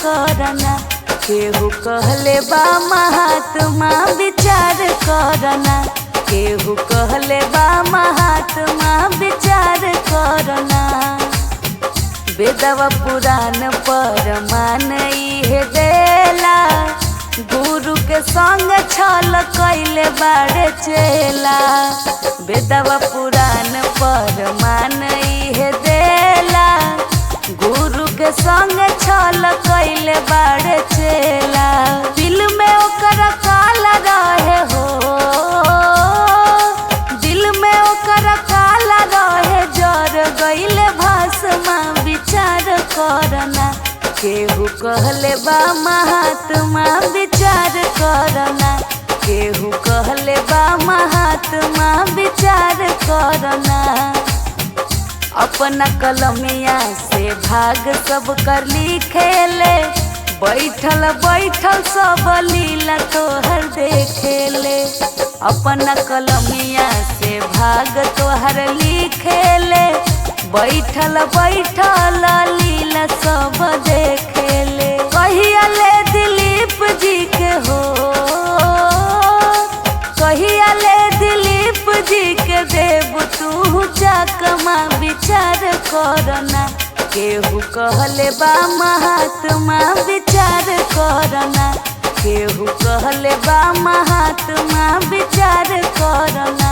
करना। केहू कहले बा महात्मा विचार करना। केहू कहले बा महात्मा विचार करना। वेदवा पुराण परमान इहे देला। गुरु के संग छल कैले बाड़े चेला। वेदवा पुराण परमान इहे देला। गुरु के संग छल कैले बाड़े चेला। दिल में ओकर काला रहे हो। दिल में ओकर काला रहे जर गइले भस्मा विचार करना। केहू कहले बा महात्मा विचार करना। केहू कहले बा महात्मा विचार करना। अपना कलमिया से भाग सब कर लिखेले। बैठल बैठल सब लीला तोहर देखेले। अपना कलमिया से भाग तोहर लिखेले। बैठल बैठल लीला सब देखेले। कहिया ले दिलीप जी के हो। कहिया ले दिलीप जी के देव तू चकमा विचार करना। केहू कहले बा महात्मा विचार करना। केहू कहले बा महात्मा विचार करना।